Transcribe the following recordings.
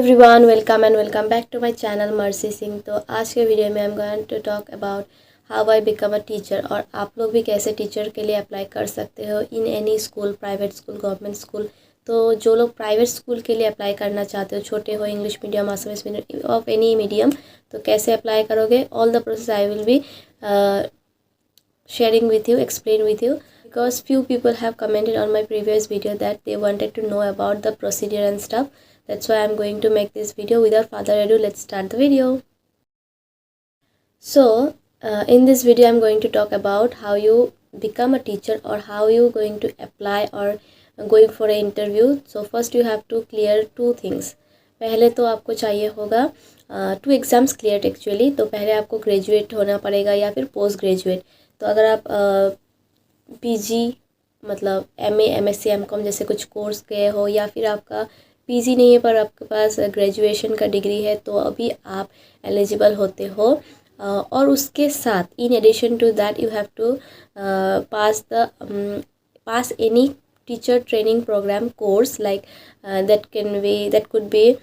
Everyone, welcome and welcome back to my channel Mercy Singh. तो आज के वीडियो में I am going to talk about how I become a teacher, और आप लोग भी कैसे टीचर के लिए अप्लाई कर सकते हो in any school, private school, government school. तो जो लोग प्राइवेट स्कूल के लिए अप्लाई करना चाहते हो, छोटे हो, English medium, Assamese medium, of any medium, तो कैसे अप्लाई करोगे, all the process I will be sharing with you, explain with you, because few people have commented on my previous video that they wanted to know about the procedure and stuff. That's why I'm going to make this video. Without further ado, let's start the video. So in this video I'm going to talk about how you become a teacher, or how you going to apply or going for an interview. So first you have to clear two things. पहले तो आपको चाहिए होगा to exams clear actually. तो पहले आपको graduate होना पड़ेगा या फिर पोस्ट ग्रेजुएट। तो अगर आप पीजी मतलब एमए, एमएससी, एमकॉम जैसे कुछ कोर्स किए हो, या फिर आपका पीजी नहीं है पर आपके पास ग्रेजुएशन का डिग्री है, तो अभी आप एलिजिबल होते हो। और उसके साथ in addition to that you have to pass any teacher training program course like that could be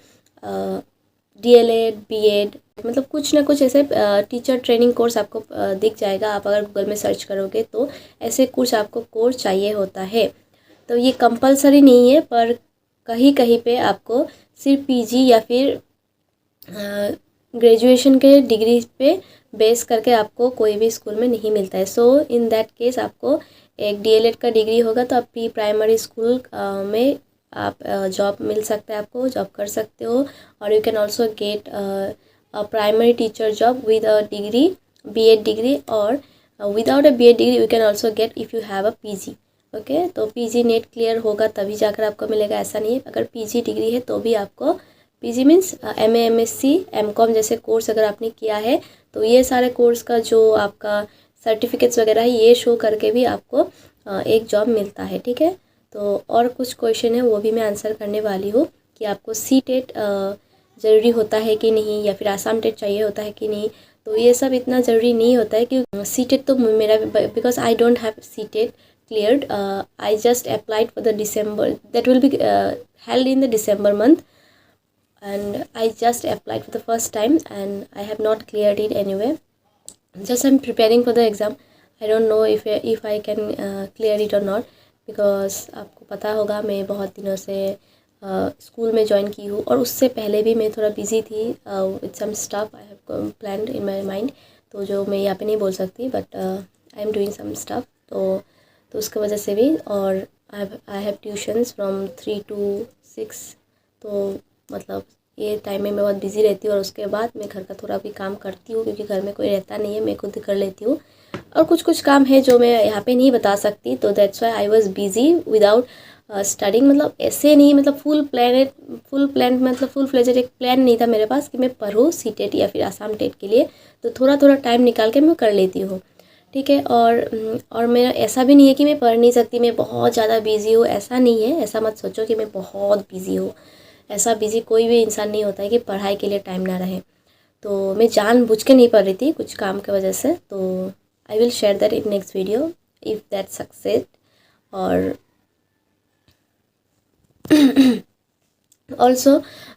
DElEd, BEd, मतलब कुछ ना कुछ ऐसे टीचर ट्रेनिंग कोर्स आपको दिख जाएगा। आप अगर गूगल में सर्च करोगे तो ऐसे कुछ आपको कोर्स चाहिए होता है। तो ये कंपलसरी नहीं है, पर कहीं कहीं पे आपको सिर्फ पीजी या फिर ग्रेजुएशन के डिग्री पे बेस करके आपको कोई भी स्कूल में नहीं मिलता है। सो इन दैट केस आपको एक डीएलएड का डिग्री होगा तो आप प्री प्राइमरी स्कूल में आप जॉब मिल सकता है, आपको जॉब कर सकते हो। और you can also get a primary teacher job with a degree, BEd degree, और without a BEd degree you can also get if you have a PG. Okay, तो पीजी नेट क्लियर होगा तभी जाकर आपको मिलेगा, ऐसा नहीं है। अगर पीजी डिग्री है तो भी आपको, PG means MA, MSc, MCom जैसे कोर्स अगर आपने किया है, तो ये सारे कोर्स का जो आपका सर्टिफिकेट्स वगैरह है, ये शो करके भी आपको एक जॉब मिलता है। ठीक है, तो और कुछ क्वेश्चन है वो भी मैं आंसर करने वाली हूँ कि आपको सी टेट ज़रूरी होता है कि नहीं, या फिर आसाम टेट चाहिए होता है कि नहीं। तो ये सब इतना ज़रूरी नहीं होता है कि सी टेट तो मेरा, because I don't have CTET cleared. I just applied for the December, that will be held in the December month, and I just applied for the first time and I have not cleared it anyway. Just I'm preparing for the exam. I don't know if I can clear it or not, because आपको पता होगा मैं बहुत दिनों से school में join की हूँ, और उससे पहले भी मैं थोड़ा बिजी थी with some stuff I have planned in my mind, तो जो मैं यहाँ पे नहीं बोल सकती, but I am doing some stuff. तो उसकी वजह से भी, और I have tuitions from 3 to 6। तो मतलब ये टाइम में मैं बहुत बिज़ी रहती हूँ, और उसके बाद मैं घर का थोड़ा भी काम करती हूँ, क्योंकि घर में कोई रहता नहीं है, मैं खुद कर लेती हूँ। और कुछ काम है जो मैं यहाँ पे नहीं बता सकती, तो that's why I was busy without studying. मतलब ऐसे नहीं, मतलब फुल प्लान मतलब फुल फ्लेजेड एक प्लान नहीं था मेरे पास कि मैं पढूँ सी टेट या फिर आसाम टेट के लिए। तो थोड़ा थोड़ा टाइम निकाल के मैं कर लेती हूँ। ठीक है, और मेरा ऐसा भी नहीं है कि मैं पढ़ नहीं सकती, मैं बहुत ज़्यादा बिज़ी हूँ, ऐसा नहीं है। ऐसा मत सोचो कि मैं बहुत बिज़ी हूँ, ऐसा बिज़ी कोई भी इंसान नहीं होता है कि पढ़ाई के लिए टाइम ना रहे। तो मैं जानबूझ के नहीं पढ़ रही थी कुछ काम की वजह से। तो I will share that in next video if that success. और also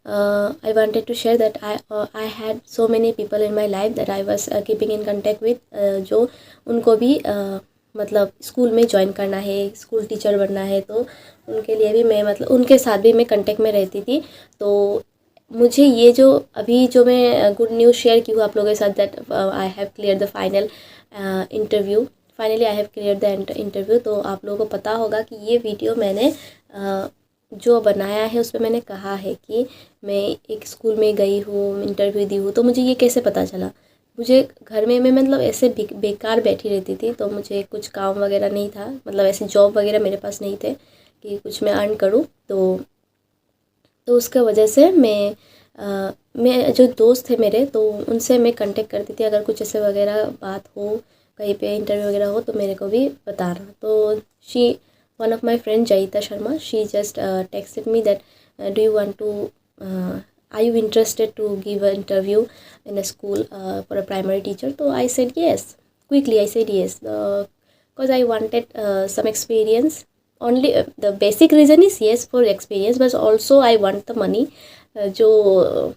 I wanted to share that I had so many people in my life that I was keeping in contact with, जो उनको भी मतलब school में join करना है, school teacher बनना है, तो उनके लिए भी मैं मतलब उनके साथ भी मैं कांटेक्ट में रहती थी। तो मुझे ये जो अभी जो मैं गुड न्यूज़ शेयर की हूँ आप लोगों के साथ, that I have clear the final interview, finally I have clear the interview. तो आप लोगों को पता होगा कि ये वीडियो मैंने जो बनाया है उसमें मैंने कहा है कि मैं एक स्कूल में गई हूँ, इंटरव्यू दी हूँ। तो मुझे ये कैसे पता चला, मुझे घर में मैं मतलब ऐसे बेकार बैठी रहती थी, तो मुझे कुछ काम वगैरह नहीं था, मतलब ऐसे जॉब वगैरह मेरे पास नहीं थे कि कुछ मैं अर्न करूँ। तो उसके वजह से मैं जो दोस्त थे मेरे, तो उनसे मैं कांटेक्ट करती थी, अगर कुछ ऐसे वगैरह बात हो, कहीं पे इंटरव्यू वगैरह हो, तो मेरे को भी बताना। तो one of my friend Jaita Sharma, she just texted me that do you want to are you interested to give an interview in a school for a primary teacher? So I said yes, quickly I said yes, because I wanted some experience. Only the basic reason is yes for experience, but also I want the money, जो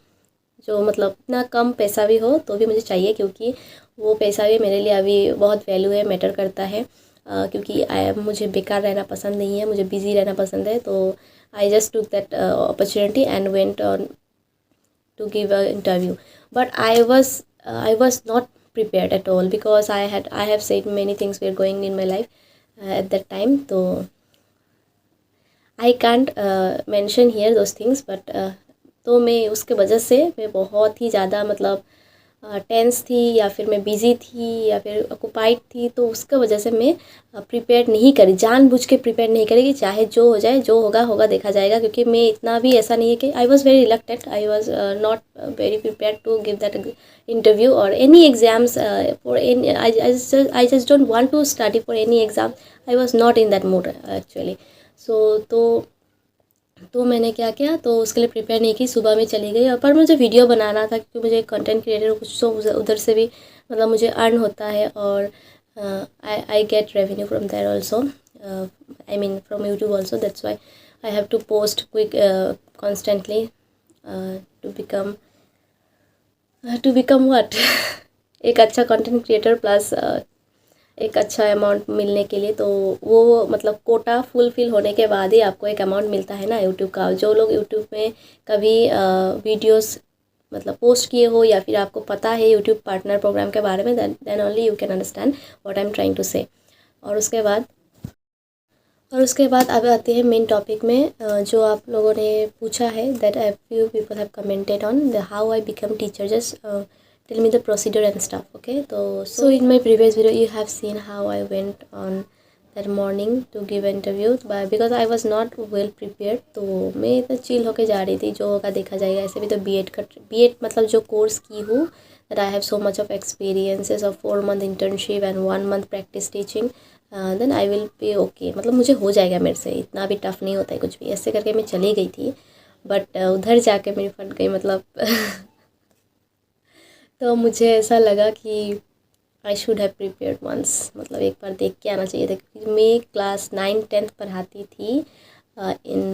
जो मतलब इतना कम पैसा भी हो तो भी मुझे चाहिए, क्योंकि वो पैसा भी मेरे लिए अभी बहुत वैल्यू है, मैटर करता है। क्योंकि मुझे बेकार रहना पसंद नहीं है, मुझे बिज़ी रहना पसंद है। तो I just took that opportunity and went on to give a interview, but I was not prepared at all, because I have said many things were going in my life at that time. So I can't mention here those things, but तो मैं उसके वजह से मैं बहुत ही ज़्यादा मतलब tense थी, या फिर मैं बिज़ी थी, या फिर ऑक्यूपाइड थी। तो उसके वजह से मैं प्रिपेयर नहीं करी, जानबूझ के प्रिपेयर नहीं करी कि चाहे जो हो जाए, जो होगा होगा, देखा जाएगा। क्योंकि मैं इतना भी ऐसा नहीं है कि I was very reluctant, I was not very prepare to give that interview और any exams for any. I just don't want to study for any exam. I was not in that mood actually. So तो मैंने क्या किया, तो उसके लिए prepare नहीं की, सुबह में चली गई। और पर मुझे वीडियो बनाना था, क्योंकि मुझे कंटेंट क्रिएटर कुछ तो उधर से भी मतलब मुझे अर्न होता है, और I get revenue from there also, I mean from YouTube also. That's why I have to post quick constantly to become what एक अच्छा कंटेंट क्रिएटर, प्लस एक अच्छा अमाउंट मिलने के लिए। तो वो मतलब कोटा फुलफिल होने के बाद ही आपको एक अमाउंट मिलता है ना यूट्यूब का। जो लोग यूट्यूब में कभी वीडियोस मतलब पोस्ट किए हो, या फिर आपको पता है यूट्यूब पार्टनर प्रोग्राम के बारे में, then only you can understand what I am trying to say. और उसके बाद अब आते हैं मेन टॉपिक में, जो आप लोगों ने पूछा है, that I few people have commented on the how I become teacher. Just tell me the procedure and stuff. Okay, so in my previous video you have seen how I went on that morning to give interview, but because I was not well prepared, तो मैं इतना chill होके जा रही थी, जो होगा देखा जाएगा। ऐसे भी तो बीएड मतलब जो कोर्स की हूँ, that I have so much of experiences of 4 month internship and 1 month practice teaching, then I will be okay। मतलब मुझे हो जाएगा, मेरे से इतना भी टफ नहीं होता है कुछ भी। ऐसे करके मैं चली गई थी, बट उधर जाके मेरी फट गई मतलब तो मुझे ऐसा लगा कि I should have prepared once, मतलब एक बार देख के आना चाहिए था। क्योंकि मैं क्लास 9-10 पढ़ाती थी इन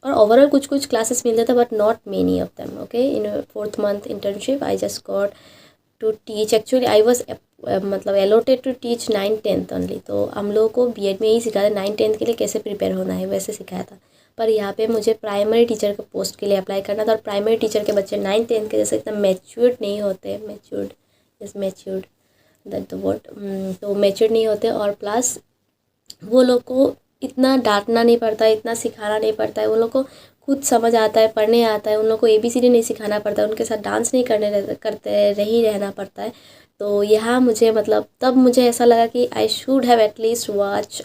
और ओवरऑल कुछ कुछ क्लासेस मिलते थे, but not many of them. Okay, in 4th month internship I just got to teach. Actually I was मतलब एलोटेड टू टीच 9-10 ओनली। तो हम लोगों को बीएड में यही सिखाया था, 9-10 के लिए कैसे प्रिपेयर होना है, वैसे सिखाया था। पर यहाँ पे मुझे प्राइमरी टीचर के पोस्ट के लिए अप्लाई करना था, और प्राइमरी टीचर के बच्चे 9-10 के जैसे इतना मैच्योर्ड नहीं होते। Matured that the word. तो मैच्योर्ड नहीं होते, और प्लस वो लोग को इतना डांटना नहीं पड़ता है, इतना सिखाना नहीं पड़ता है। उन लोग को खुद समझ आता है, पढ़ने आता है। उन लोग को ABCD नहीं सिखाना पड़ता है, उनके साथ डांस नहीं करते रही रहना पड़ता है। तो यहाँ मुझे मतलब तब मुझे ऐसा लगा कि I should have at least watch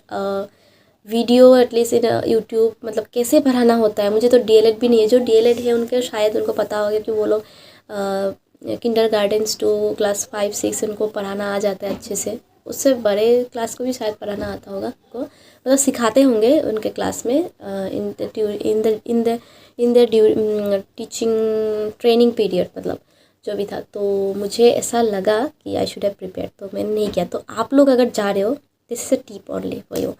video at least in YouTube, मतलब कैसे पढ़ाना होता है। मुझे तो DLED भी नहीं है, जो DLED है उनके शायद उनको पता होगा कि वो लोग किंडरगार्टन्स टू क्लास 5-6 उनको पढ़ाना आ जाता है अच्छे से। उससे बड़े क्लास को भी शायद पढ़ाना आता होगा उनको, मतलब सिखाते होंगे उनके क्लास में in the teaching training period, मतलब जो भी था। तो मुझे ऐसा लगा कि आई शुड हैव प्रिपेयर, तो मैंने नहीं किया। तो आप लोग अगर जा रहे हो, this is a tip only for you.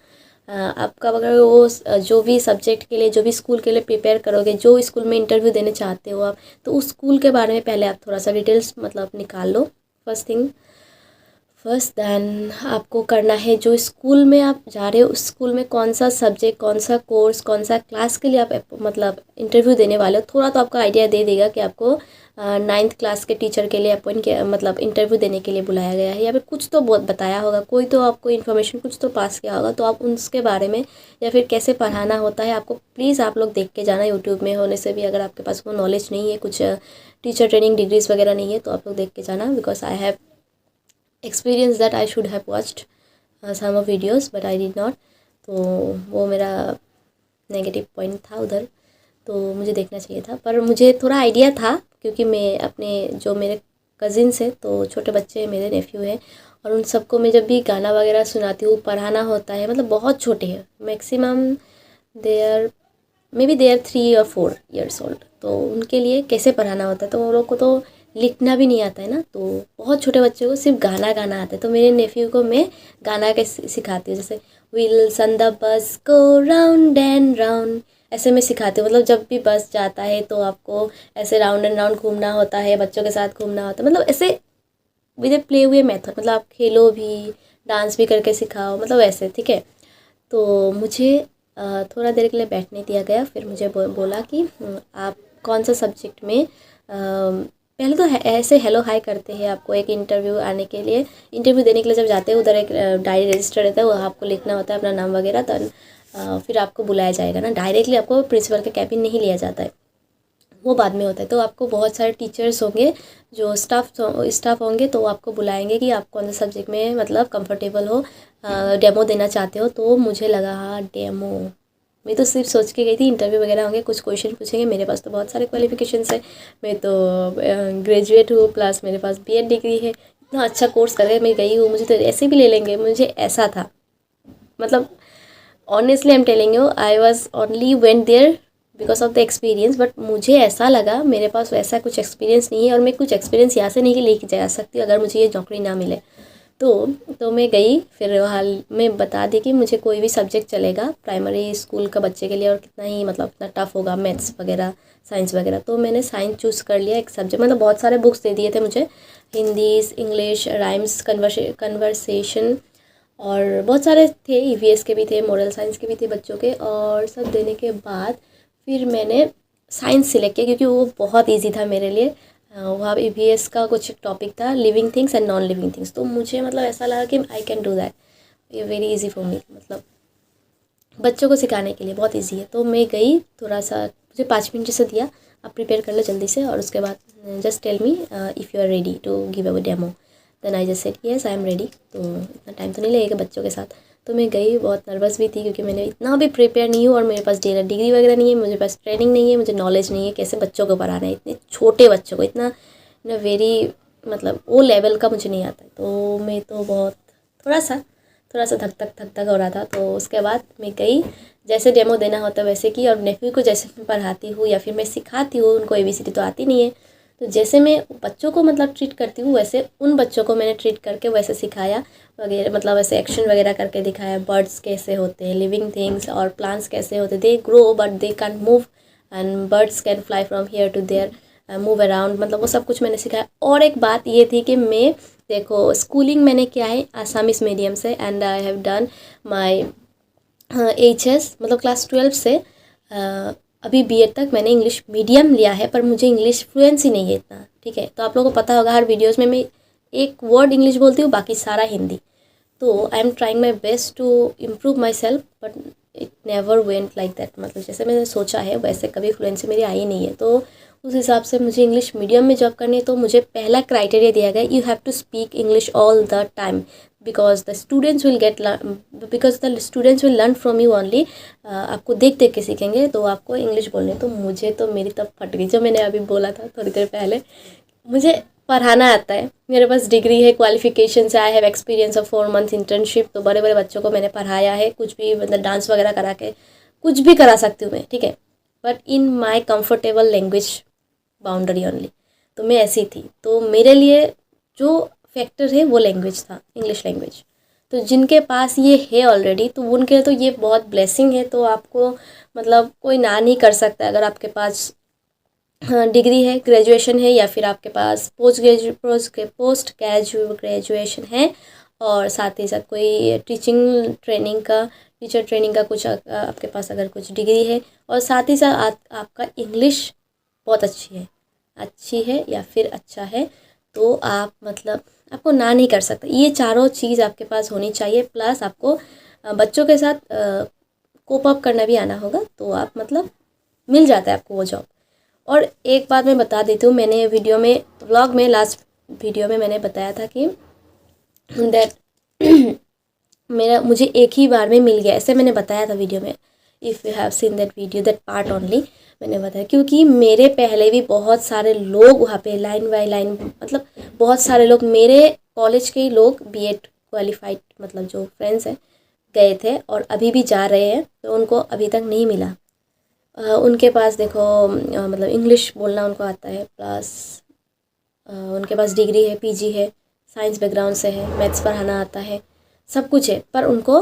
आपका अगर वो जो भी सब्जेक्ट के लिए, जो भी स्कूल के लिए प्रिपेयर करोगे, जो स्कूल में इंटरव्यू देने चाहते हो आप, तो उस स्कूल के बारे में पहले आप थोड़ा सा डिटेल्स मतलब निकाल लो। फर्स्ट देन आपको करना है, जो स्कूल में आप जा रहे हो उस स्कूल में कौन सा सब्जेक्ट, कौन सा कोर्स, कौन सा क्लास के लिए आप मतलब इंटरव्यू देने वाले हो। थोड़ा तो आपको आइडिया दे देगा कि आपको 9th क्लास के टीचर के लिए अपॉइंट किया, मतलब इंटरव्यू देने के लिए बुलाया गया है, या फिर कुछ तो बहुत बताया होगा, कोई तो आपको इन्फॉर्मेशन कुछ तो पास किया होगा। तो आप उसके बारे में, या फिर कैसे पढ़ाना होता है आपको, प्लीज़ आप लोग देख के जाना। यूट्यूब में होने से भी अगर आपके पास वो नॉलेज नहीं है, कुछ टीचर ट्रेनिंग डिग्रीज वगैरह नहीं है, तो आप लोग देख के जाना। Because I have experience that I should have watched some of videos but I did not. तो वो मेरा नेगेटिव पॉइंट था उधर, तो मुझे देखना चाहिए था। पर मुझे थोड़ा आइडिया था, क्योंकि मैं अपने जो मेरे कज़िन्स हैं, तो छोटे बच्चे मेरे नेफ्यू हैं, और उन सबको मैं जब भी गाना वगैरह सुनाती हूँ, पढ़ाना होता है, मतलब बहुत छोटे हैं, maximum they are 3 or 4 years old। तो उनके लिए कैसे पढ़ाना होता है, तो उन लोग को तो लिखना भी नहीं आता है ना। तो बहुत छोटे बच्चों को सिर्फ गाना गाना आता है। तो मेरे नेफ्यू को मैं गाना के सिखाती हूँ, जैसे Wilson the bus go round and round, ऐसे में सिखाती हूँ। मतलब जब भी बस जाता है तो आपको ऐसे राउंड एंड राउंड घूमना होता है, बच्चों के साथ घूमना होता है, मतलब ऐसे विद ए प्ले हुए मेथड, मतलब आप खेलो भी, डांस भी करके सिखाओ, मतलब ऐसे, ठीक है। तो मुझे थोड़ा देर के लिए बैठने दिया गया, फिर मुझे बोला कि आप कौन सा सब्जेक्ट में पहले तो ऐसे हेलो हाय करते हैं आपको एक इंटरव्यू आने के लिए, इंटरव्यू देने के लिए जब जाते हैं उधर एक डायरी रजिस्टर रहता है, वो आपको लिखना होता है अपना नाम वगैरह, तो फिर आपको बुलाया जाएगा ना, डायरेक्टली आपको प्रिंसिपल के कैबिन नहीं लिया जाता है, वो बाद में होता है। तो आपको बहुत सारे टीचर्स होंगे जो स्टाफ होंगे, तो आपको बुलाएंगे कि आप कौन से सब्जेक्ट में मतलब कंफर्टेबल हो, डेमो देना चाहते हो। तो मुझे लगा हाँ डेमो, मैं तो सिर्फ सोच के गई थी इंटरव्यू वगैरह होंगे, कुछ क्वेश्चन पूछेंगे, मेरे पास तो बहुत सारे क्वालिफिकेशंस है, मैं तो ग्रेजुएट हूँ, प्लस मेरे पास बीएड डिग्री है, इतना अच्छा कोर्स करके मैं गई हूँ, मुझे तो ऐसे भी ले लेंगे, मुझे ऐसा था। मतलब honestly I am telling you, I was only went there because of the experience, but मुझे ऐसा लगा मेरे पास वैसा कुछ एक्सपीरियंस नहीं है, और मैं कुछ एक्सपीरियंस यहाँ से नहीं लेके जा सकती अगर मुझे ये नौकरी ना मिले। तो मैं गई, फिर हाल में बता दी कि मुझे कोई भी सब्जेक्ट चलेगा प्राइमरी स्कूल का बच्चे के लिए, और कितना ही मतलब इतना टफ होगा, मैथ्स वगैरह साइंस वगैरह। तो मैंने साइंस चूज़ कर लिया एक सब्जेक्ट, मतलब बहुत सारे बुक्स दे दिए थे मुझे, हिंदी, इंग्लिश, राइम्स, कन्वर्सेशन, और बहुत सारे थे, ईवीएस के भी थे, मॉरल साइंस के भी थे बच्चों के, और सब देने के बाद फिर मैंने साइंस सिलेक्ट किया क्योंकि वो बहुत इजी था मेरे लिए। वहाँ ईवीएस का कुछ टॉपिक था living things and non living things, तो मुझे मतलब ऐसा लगा कि आई कैन डू दैट, ये वेरी इजी फॉर मी, मतलब बच्चों को सिखाने के लिए बहुत इजी है। तो मैं गई, थोड़ा सा मुझे 5 मिनट जैसे दिया, आप प्रिपेयर कर लो जल्दी से, और उसके बाद just tell me if you are ready to give a demo. Then I just said yes I am ready, तो इतना टाइम तो नहीं लगेगा बच्चों के साथ। तो मैं गई, बहुत नर्वस भी थी क्योंकि मैंने इतना भी प्रिपेयर नहीं हूँ, और मेरे पास डिग्री वगैरह नहीं है, मुझे पास ट्रेनिंग नहीं है, मुझे नॉलेज नहीं है कैसे बच्चों को पढ़ाना है, इतने छोटे बच्चों को, इतना वेरी मतलब वो लेवल का मुझे नहीं आता है। तो मैं तो बहुत थोड़ा सा धक धक हो रहा था। तो उसके बाद मैं गई, जैसे डेमो देना होता है वैसे की, और नेफ्यू को जैसे मैं पढ़ाती हूँ या फिर मैं सिखाती हूँ, उनको एबीसीडी तो आती नहीं है, तो जैसे मैं बच्चों को मतलब ट्रीट करती हूँ वैसे उन बच्चों को मैंने ट्रीट करके वैसे सिखाया वगैरह, मतलब ऐसे एक्शन वगैरह करके दिखाया, बर्ड्स कैसे होते हैं, लिविंग थिंग्स और प्लांट्स कैसे होते हैं, they grow but they can move, and birds can fly from here to there, move around, मतलब वो सब कुछ मैंने सिखाया। और एक बात ये थी कि मैं, देखो स्कूलिंग मैंने किया है आसामीस मीडियम से, and I have done my HS, मतलब क्लास 12 से अभी बीएड तक मैंने इंग्लिश मीडियम लिया है, पर मुझे इंग्लिश फ्लुएंसी नहीं है इतना, ठीक है। तो आप लोगों को पता होगा हर वीडियोस में मैं एक वर्ड इंग्लिश बोलती हूँ, बाकी सारा हिंदी। तो I am trying my best to improve myself, but it never went like that, मतलब जैसे मैंने सोचा है वैसे कभी फ्लुएंसी मेरी आई नहीं है। तो उस हिसाब से मुझे इंग्लिश मीडियम में जॉब करनी है, तो मुझे पहला क्राइटेरिया दिया गया, you have to speak English all the time, because the students will learn from you only, आपको देख देख के सीखेंगे, तो आपको इंग्लिश बोलनी है। तो मुझे तो मेरी तब फट गई, जो मैंने अभी बोला था थोड़ी देर पहले, मुझे पढ़ाना आता है, मेरे पास डिग्री है, क्वालिफिकेशन है, आई have experience of 4 month internship, तो बड़े बड़े बच्चों को मैंने पढ़ाया है, कुछ भी मतलब डांस वगैरह करा के कुछ भी करा सकती हूँ मैं, ठीक है, but in my comfortable language boundary only. तो मैं ऐसी थी, तो मेरे लिए जो फैक्टर है वो लैंग्वेज था, इंग्लिश लैंग्वेज। तो जिनके पास ये है ऑलरेडी, तो उनके लिए तो ये बहुत ब्लेसिंग है, तो आपको मतलब कोई ना नहीं कर सकता अगर आपके पास डिग्री है, ग्रेजुएशन है, या फिर आपके पास पोस्ट ग्रेजुएशन है, और साथ ही साथ कोई टीचर ट्रेनिंग का कुछ आपके पास अगर कुछ डिग्री है, और साथ ही साथ आपका इंग्लिश बहुत अच्छी है या फिर अच्छा है, तो आप मतलब आपको ना नहीं कर सकते। ये चारों चीज़ आपके पास होनी चाहिए, प्लस आपको बच्चों के साथ कोप अप करना भी आना होगा, तो आप मतलब मिल जाता है आपको वो जॉब। और एक बात मैं बता देती हूँ, मैंने वीडियो में व्लॉग में लास्ट वीडियो में मैंने बताया था कि दैट मुझे एक ही बार में मिल गया, ऐसे मैंने बताया था वीडियो में। If you have seen that video, that part only मैंने बताया, क्योंकि मेरे पहले भी बहुत सारे लोग वहाँ पे लाइन बाई लाइन, मतलब बहुत सारे लोग मेरे कॉलेज के ही लोग बीएड क्वालिफाइड, मतलब जो फ्रेंड्स हैं गए थे और अभी भी जा रहे हैं, तो उनको अभी तक नहीं मिला। उनके पास देखो मतलब इंग्लिश बोलना उनको आता है, प्लस उनके पास डिग्री है, पीजी है, साइंस बैकग्राउंड से है, मैथ्स पढ़ाना आता है, सब कुछ है, पर उनको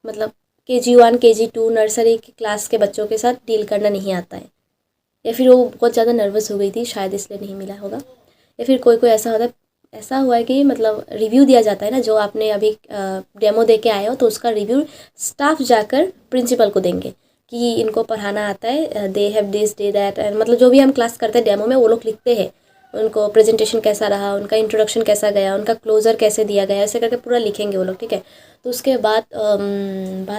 मतलब KG1 KG2 नर्सरी की क्लास के बच्चों के साथ डील करना नहीं आता है, या फिर वो बहुत ज़्यादा नर्वस हो गई थी शायद इसलिए नहीं मिला होगा, या फिर कोई कोई ऐसा होता है, ऐसा हुआ है कि मतलब रिव्यू दिया जाता है ना, जो आपने अभी डेमो दे के आए हो तो उसका रिव्यू स्टाफ जाकर प्रिंसिपल को देंगे कि इनको पढ़ाना आता है, they have this day that, मतलब जो भी हम क्लास करते हैं डेमो में वो लोग लिखते हैं, उनको प्रेजेंटेशन कैसा रहा, उनका इंट्रोडक्शन कैसा गया, उनका क्लोजर कैसे दिया गया, ऐसे करके पूरा लिखेंगे वो लोग, ठीक है। तो उसके बाद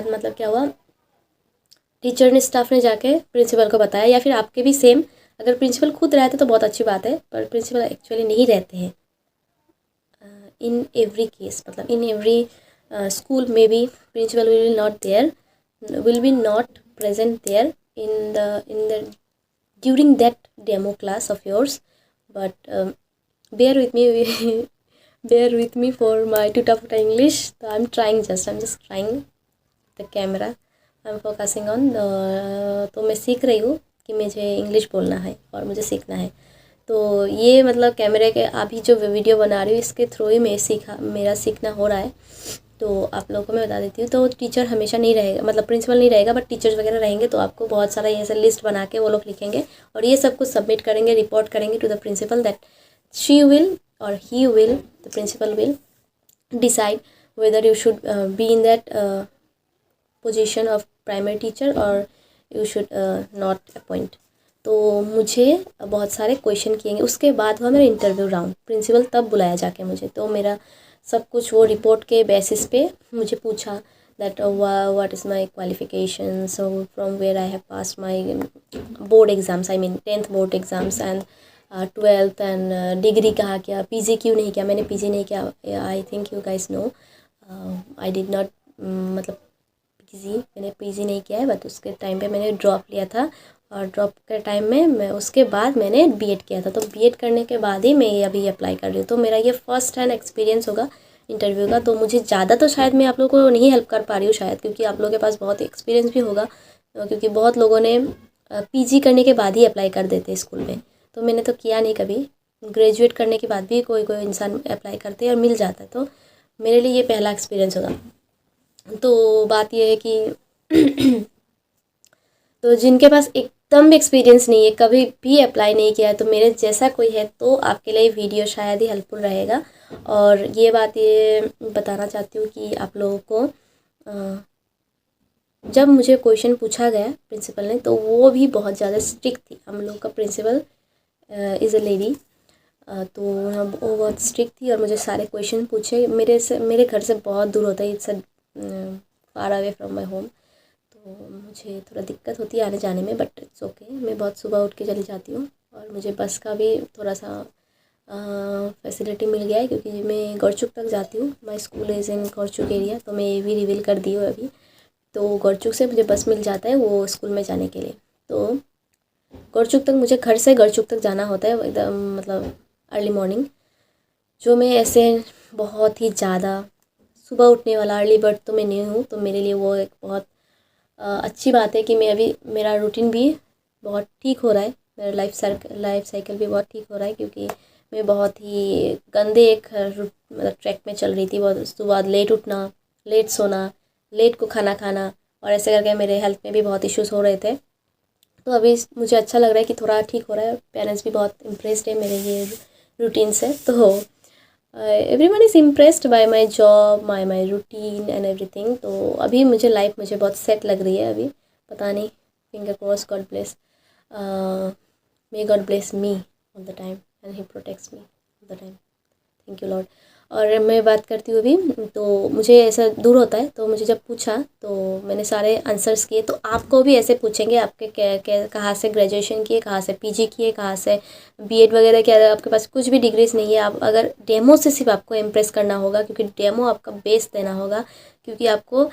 मतलब क्या हुआ, टीचर ने स्टाफ ने जाके प्रिंसिपल को बताया, या फिर आपके भी सेम, अगर प्रिंसिपल खुद रहते तो बहुत अच्छी बात है, पर प्रिंसिपल एक्चुअली नहीं रहते हैं इन एवरी केस, मतलब इन एवरी स्कूल में भी principal will be not present there in the during that demo class of yours, but bear with me bear with me for my tuta English. So I'm just trying the camera, I'm focusing on तो मैं सीख रही हूँ कि मुझे English बोलना है और मुझे सीखना है। तो ये मतलब कैमरे के अभी जो वीडियो बना रही हूँ इसके थ्रू ही मेरा सीखना हो रहा है। तो आप लोगों को मैं बता देती हूँ, तो टीचर हमेशा नहीं रहेगा, मतलब प्रिंसिपल नहीं रहेगा, बट टीचर्स वगैरह रहेंगे, तो आपको बहुत सारा ये सब लिस्ट बना के वो लोग लिखेंगे और ये सब कुछ सबमिट करेंगे, रिपोर्ट करेंगे to the principal, that she will और he will, the principal will decide whether you should be in that position of primary teacher और यू शुड नॉट अपॉइंट। तो मुझे बहुत सारे क्वेश्चन किएंगे, उसके बाद हुआ मेरा इंटरव्यू राउंड, प्रिंसिपल तब बुलाया जाके मुझे, तो मेरा सब कुछ वो रिपोर्ट के बेसिस पे मुझे पूछा that what is my qualification, so from where I have pass my board exams, I mean 10th board exams and 12th and degree कहाँ किया, पीजी क्यों नहीं किया, मैंने पीजी नहीं किया, I think you guys know, I did not, मतलब मैंने पीजी नहीं किया है, बट उसके टाइम पे मैंने ड्रॉप लिया था और ड्रॉप के टाइम में मैं उसके बाद मैंने बीएड किया था, तो बीएड करने के बाद ही मैं ये अभी अप्लाई कर रही हूँ। तो मेरा ये फर्स्ट हैंड एक्सपीरियंस होगा इंटरव्यू का, तो मुझे ज़्यादा तो शायद मैं आप लोगों को नहीं हेल्प कर पा रही हूँ शायद, क्योंकि आप लोगों के पास बहुत एक्सपीरियंस भी होगा, क्योंकि बहुत लोगों ने पीजी करने के बाद ही अप्लाई कर देते स्कूल में, तो मैंने तो किया नहीं कभी, ग्रेजुएट करने के बाद भी कोई कोई इंसान अप्लाई करते हैं और मिल जाता है, तो मेरे लिए ये पहला एक्सपीरियंस होगा। तो बात ये है कि तो जिनके पास एकदम भी एक्सपीरियंस नहीं है, कभी भी अप्लाई नहीं किया है, तो मेरे जैसा कोई है तो आपके लिए वीडियो शायद ही हेल्पफुल रहेगा। और ये बात ये बताना चाहती हूँ कि आप लोगों को जब मुझे क्वेश्चन पूछा गया प्रिंसिपल ने, तो वो भी बहुत ज़्यादा स्ट्रिक्ट थी, हम लोग का प्रिंसिपल इज़ अ लेडी, तो वो बहुत स्ट्रिक्ट थी और मुझे सारे क्वेश्चन पूछे, मेरे घर से बहुत दूर होता है, it's far away from my home, तो मुझे थोड़ा दिक्कत होती है आने जाने में, बट इट्स ओके, मैं बहुत सुबह उठ के चली जाती हूँ और मुझे बस का भी थोड़ा सा फैसिलिटी मिल गया है, क्योंकि मैं गौरचुक तक जाती हूँ, my school is in Gaurchuk area, तो मैं ये भी रिवील कर दी हूँ अभी, तो गौरचुक से मुझे बस मिल जाता है वो स्कूल में जाने के लिए। तो गौरचुक तक मुझे घर से गौरचुक तक जाना होता है एकदम मतलब अर्ली मॉर्निंग, जो मैं ऐसे बहुत ही ज़्यादा सुबह उठने वाला अर्ली बर्ड तो मैं नहीं हूँ, तो मेरे लिए वो एक बहुत अच्छी बात है कि मैं अभी मेरा रूटीन भी बहुत ठीक हो रहा है, मेरा लाइफ साइकिल भी बहुत ठीक हो रहा है, क्योंकि मैं बहुत ही गंदे एक मतलब ट्रैक में चल रही थी, बहुत सुबह लेट उठना, लेट सोना, लेट को खाना खाना, और ऐसे करके मेरे हेल्थ में भी बहुत इश्यूज़ हो रहे थे। तो अभी मुझे अच्छा लग रहा है कि थोड़ा ठीक हो रहा है, पेरेंट्स भी बहुत इम्प्रेस्ड है मेरे ये रूटीन से, तो everyone is impressed by my job, my routine and everything. तो अभी मुझे बहुत सेट लग रही है अभी, पता नहीं, finger cross, God bless, may God bless me all the time and he protects me all the time, thank you Lord. और मैं बात करती हूँ अभी, तो मुझे ऐसा दूर होता है, तो मुझे जब पूछा तो मैंने सारे आंसर्स किए, तो आपको भी ऐसे पूछेंगे आपके कहाँ से ग्रेजुएशन किए, कहाँ से पीजी किए, कहाँ से बीएड वगैरह किया, आपके पास कुछ भी डिग्रीज नहीं है, आप अगर डेमो से सिर्फ आपको इम्प्रेस करना होगा, क्योंकि डेमो आपका बेस देना होगा, क्योंकि आपको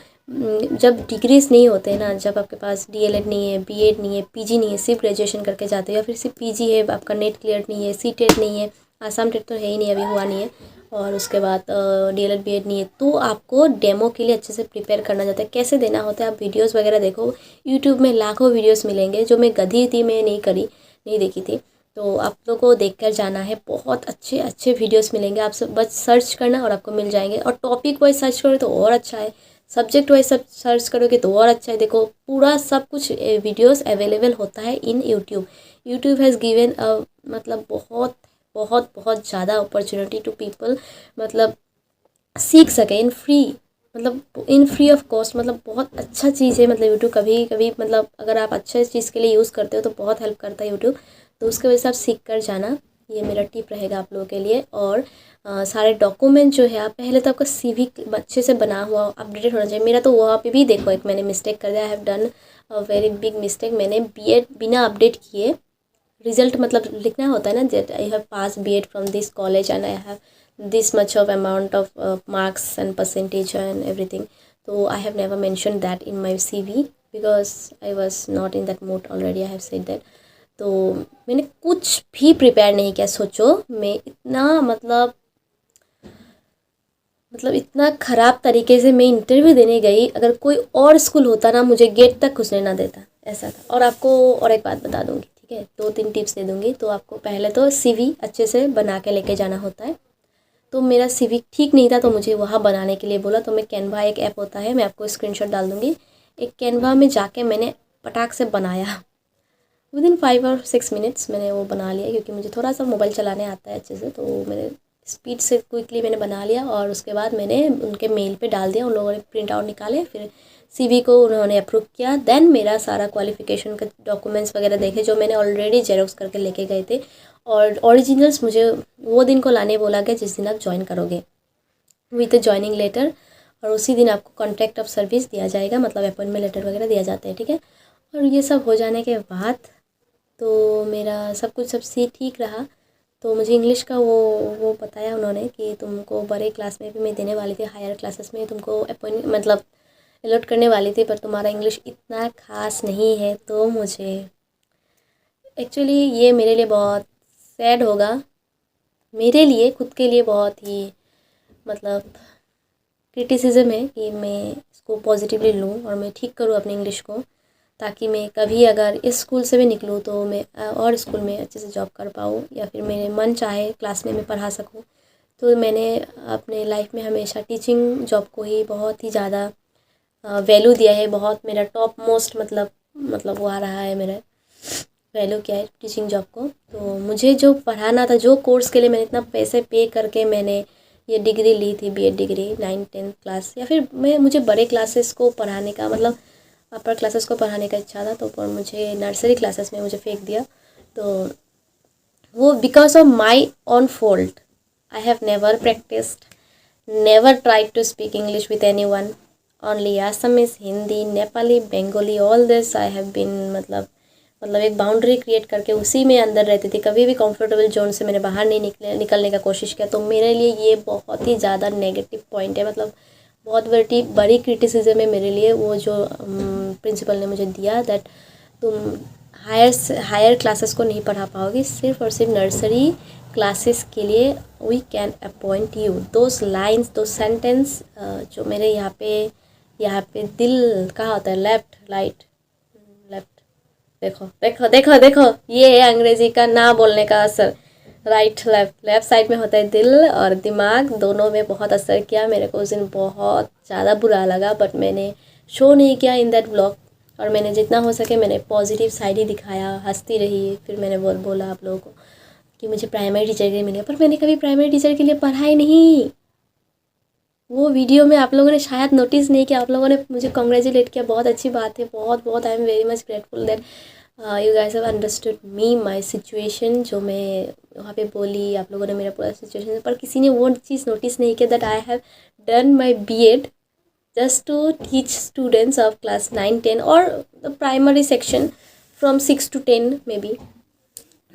जब डिग्रीज नहीं होते ना, जब आपके पास डीएलएड नहीं है, बीएड नहीं है, पीजी नहीं है, सिर्फ ग्रेजुएशन करके जाते हो, या फिर सिर्फ पीजी है, आपका नेट क्लियर नहीं है, सीटेट नहीं है, आसाम टेट तो है ही नहीं, अभी हुआ नहीं है, और उसके बाद डीएलएड बीएड नहीं है, तो आपको डेमो के लिए अच्छे से प्रिपेयर करना चाहता है, कैसे देना होता है, आप वीडियोस वगैरह देखो, यूट्यूब में लाखों वीडियोस मिलेंगे, जो मैं गधी थी, मैं नहीं देखी थी, तो आप लोगों को देख कर जाना है, बहुत अच्छे अच्छे वीडियोस मिलेंगे, आप सब बस सर्च करना और आपको मिल जाएंगे, और टॉपिक वाइज सर्च करो तो और अच्छा है, सब्जेक्ट वाइज सब सर्च करोगे तो और अच्छा है। देखो पूरा सब कुछ वीडियोस अवेलेबल होता है इन YouTube. YouTube has given a मतलब बहुत बहुत बहुत ज़्यादा अपॉर्चुनिटी टू पीपल, मतलब सीख सके इन फ्री, मतलब इन फ्री ऑफ कॉस्ट। मतलब बहुत अच्छा चीज़ है मतलब यूट्यूब। कभी कभी मतलब अगर आप अच्छे चीज़ के लिए यूज़ करते हो तो बहुत हेल्प करता है यूट्यूब। तो उसके वजह से आप सीख कर जाना, ये मेरा टिप रहेगा आप लोगों के लिए। और सारे डॉक्यूमेंट जो है आप पहले तो आपका सीवी अच्छे से बना हुआ अपडेटेड होना चाहिए। मेरा तो वहाँ पे भी देखो एक मैंने मिस्टेक कर दिया, I have done a very big mistake. मैंने बीएड बिना अपडेट किए रिजल्ट मतलब लिखना होता है ना, that I have pass BEd from this college and I have this much of amount of marks and percentage and everything. So I have never mentioned that in my CV because I was not in that mood already, I have said that. तो मैंने कुछ भी prepare नहीं किया। सोचो मैं इतना मतलब इतना ख़राब तरीके से मैं इंटरव्यू देने गई, अगर कोई और स्कूल होता ना मुझे गेट तक घुसने ना देता, ऐसा था। और आपको और एक बात बता दूंगी, ठीक है, 2-3 टिप्स दे दूंगी। तो आपको पहले तो सीवी अच्छे से बना के लेके जाना होता है। तो मेरा सीवी ठीक नहीं था तो मुझे वहाँ बनाने के लिए बोला। तो मैं कैनवा एक ऐप होता है, मैं आपको स्क्रीनशॉट डाल दूँगी। एक कैनवा में जाके मैंने पटाख से बनाया, विदिन 5 और 6 मिनट्स मैंने वो बना लिया, क्योंकि मुझे थोड़ा सा मोबाइल चलाने आता है अच्छे से। तो मैंने स्पीड से क्विकली मैंने बना लिया और उसके बाद मैंने उनके मेल पे डाल दिया। उन लोगों ने प्रिंट आउट निकाले, फिर सीवी को उन्होंने अप्रूव किया। देन मेरा सारा क्वालिफ़िकेशन का डॉक्यूमेंट्स वगैरह देखे जो मैंने ऑलरेडी जेरोक्स करके लेके गए थे, और ओरिजिनल्स मुझे वो दिन को लाने बोला गया जिस दिन आप ज्वाइन करोगे, विद ज्वाइनिंग लेटर। और उसी दिन आपको कॉन्ट्रैक्ट ऑफ सर्विस दिया जाएगा, मतलब अपॉइंटमेंट लेटर वगैरह दिया जाता है, ठीक है। और ये सब हो जाने के बाद तो मेरा सब कुछ सी ठीक रहा। तो मुझे इंग्लिश का वो बताया उन्होंने कि तुमको बड़े क्लास में भी मैं देने वाली थी, हायर क्लासेस में तुमको अपॉइंट मतलब अलॉट करने वाली थी, पर तुम्हारा इंग्लिश इतना खास नहीं है। तो मुझे एक्चुअली ये मेरे लिए बहुत सैड होगा, मेरे लिए खुद के लिए बहुत ही मतलब क्रिटिसिज्म है कि मैं इसको पॉजिटिवली लूँ और मैं ठीक करूँ अपने इंग्लिश को, ताकि मैं कभी अगर इस स्कूल से भी निकलूँ तो मैं और स्कूल में अच्छे से जॉब कर पाऊँ, या फिर मेरे मन चाहे क्लास में मैं पढ़ा सकूँ। तो मैंने अपने लाइफ में हमेशा टीचिंग जॉब को ही बहुत ही ज़्यादा वैल्यू दिया है। बहुत मेरा टॉप मोस्ट मतलब वो आ रहा है, मेरा वैल्यू क्या है टीचिंग जॉब को। तो मुझे जो पढ़ाना था, जो कोर्स के लिए मैंने इतना पैसे पे करके मैंने ये डिग्री ली थी, बीएड डिग्री 9-10 क्लास, या फिर मुझे बड़े क्लासेस को पढ़ाने का मतलब अपर क्लासेस को पढ़ाने का इच्छा था, तो पर मुझे नर्सरी क्लासेस में मुझे फेंक दिया। तो वो because of my own fault. I have never practised, never tried to speak English with anyone, only Assamese, Hindi, Nepali, Bengali, all this I have been मतलब एक बाउंड्री क्रिएट करके उसी में अंदर रहती थी। कभी भी कंफर्टेबल जोन से मैंने बाहर नहीं निकलने का कोशिश किया। तो मेरे लिए ये बहुत ही ज़्यादा नेगेटिव पॉइंट है, मतलब बहुत बड़ी क्रिटिसिज्म है मेरे लिए वो जो प्रिंसिपल ने मुझे दिया, दैट तुम हायर क्लासेस को नहीं पढ़ा पाओगी, सिर्फ और सिर्फ नर्सरी क्लासेस के लिए we can appoint you. Those lines, दो सेंटेंस जो मेरे यहाँ पे दिल कहाँ होता है, लेफ्ट राइट लेफ्ट, देखो देखो देखो देखो, ये है अंग्रेजी का ना बोलने का असर। राइट लेफ्ट साइड में होता है दिल और दिमाग, दोनों में बहुत असर किया मेरे को। उस दिन बहुत ज़्यादा बुरा लगा, बट मैंने शो नहीं किया इन दैट ब्लॉग, और मैंने जितना हो सके मैंने पॉजिटिव साइड ही दिखाया, हंसती रही। फिर मैंने बोला आप लोगों को कि मुझे प्राइमरी टीचर के लिए मिले, पर मैंने कभी प्राइमरी टीचर के लिए पढ़ा ही नहीं। वो वीडियो में आप लोगों ने शायद नोटिस नहीं किया, आप लोगों ने मुझे कॉन्ग्रेचुलेट किया, बहुत अच्छी बात है, बहुत बहुत I am very much grateful that you guys have understood me my situation. जो मैं वहाँ पे बोली, आप लोगों ने मेरा पूरा सिचुएशन, पर किसी ने वो चीज़ नोटिस नहीं किया that I have done my BEd just to teach students of class 9-10 or the primary section from 6 to 10 maybe,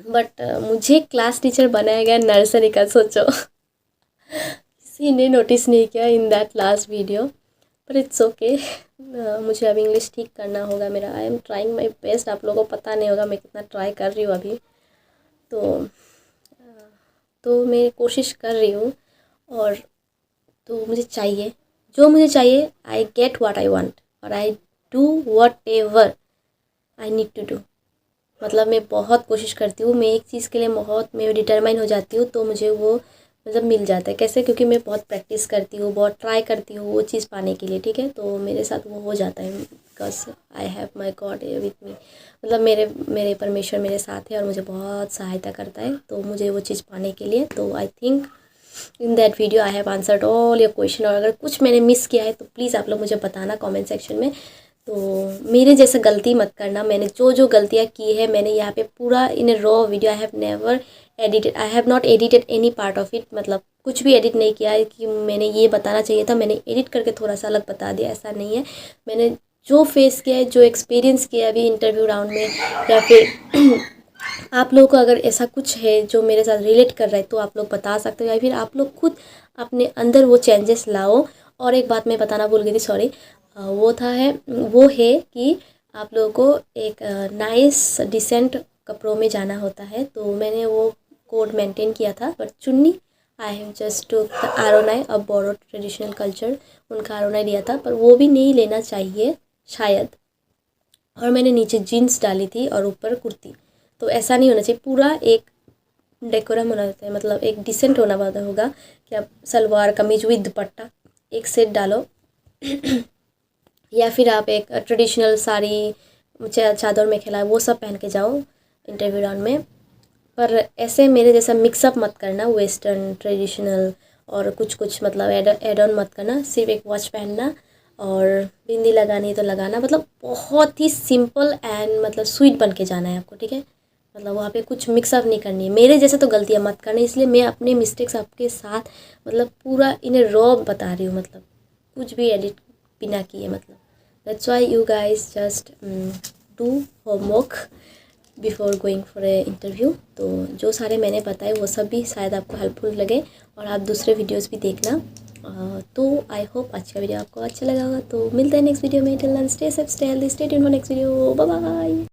but मुझे क्लास टीचर बनाया गया नर्सरी का, सोचो। किसी ने नोटिस नहीं किया इन दैट लास्ट वीडियो, पर इट्स ओके। मुझे अब इंग्लिश ठीक करना होगा मेरा, आई एम ट्राइंग माई बेस्ट। आप लोगों को पता नहीं होगा मैं कितना ट्राई कर रही हूँ अभी, तो मैं कोशिश कर रही हूँ। और तो मुझे चाहिए जो मुझे चाहिए, I get what I want और I do whatever I need to do. मतलब मैं बहुत कोशिश करती हूँ, मैं एक चीज़ के लिए बहुत मैं डिटरमाइन हो जाती हूँ, तो मुझे वो मतलब मिल जाता है। कैसे? क्योंकि मैं बहुत प्रैक्टिस करती हूँ, बहुत ट्राई करती हूँ वो चीज़ पाने के लिए, ठीक है। तो मेरे साथ वो हो जाता है, because I have my God with me, मतलब मेरे मेरे परमेश्वर मेरे साथ है और मुझे बहुत सहायता करता है तो मुझे वो चीज़ पाने के लिए। तो I think in that video I have answered all your question. और अगर कुछ मैंने मिस किया है तो प्लीज़ आप लोग मुझे बताना कमेंट सेक्शन में। तो मेरे जैसे गलती मत करना। मैंने जो जो गलतियाँ की है मैंने यहाँ पे पूरा in a raw video, I have never edited, I have not edited any part of it, मतलब कुछ भी एडिट नहीं किया है कि मैंने ये बताना चाहिए था मैंने एडिट करके थोड़ा सा अलग बता दिया, ऐसा नहीं है। मैंने जो फेस किया है, जो एक्सपीरियंस किया है अभी इंटरव्यू राउंड में, या फिर आप लोगों को अगर ऐसा कुछ है जो मेरे साथ रिलेट कर रहा है तो आप लोग बता सकते हो, या फिर आप लोग खुद अपने अंदर वो चेंजेस लाओ। और एक बात मैं बताना भूल गई थी, सॉरी, वो है कि आप लोगों को एक नाइस डिसेंट कपड़ों में जाना होता है। तो मैंने वो कोड मेंटेन किया था, बट चुन्नी I have just to Aronai a Boro traditional culture, उनका आरोनाई लिया था, पर वो भी नहीं लेना चाहिए शायद। और मैंने नीचे जीन्स डाली थी और ऊपर कुर्ती। तो ऐसा नहीं होना चाहिए, पूरा एक डेकोरम होना होता है, मतलब एक डिसेंट होना होगा कि आप सलवार कमीज विद दुपट्टा एक सेट डालो या फिर आप एक ट्रेडिशनल साड़ी चादर में खेला वो सब पहन के जाओ इंटरव्यू राउंड में। पर ऐसे मेरे जैसा मिक्सअप मत करना, वेस्टर्न ट्रेडिशनल और कुछ कुछ मतलब एड ऑन मत करना। सिर्फ एक वॉच पहनना और बिंदी लगानी है तो लगाना, मतलब बहुत ही सिंपल एंड मतलब स्वीट बन के जाना है आपको, ठीक है। मतलब वहाँ पे कुछ मिक्सअप नहीं करनी है। मेरे जैसे तो गलतियाँ मत करना, इसलिए मैं अपने मिस्टेक्स आपके साथ मतलब पूरा इन्हें रॉ बता रही हूँ, मतलब कुछ भी एडिट बिना किए। मतलब that's why you guys just do homework before going for a interview. तो जो सारे मैंने बताए वो सब भी शायद आपको हेल्पफुल लगे और आप दूसरे वीडियोस भी देखना। तो आई होप आज का वीडियो आपको अच्छा लगा होगा। तो मिलते हैं नेक्स्ट वीडियो में। Till then stay safe, stay healthy, stay tuned for next video. Bye bye.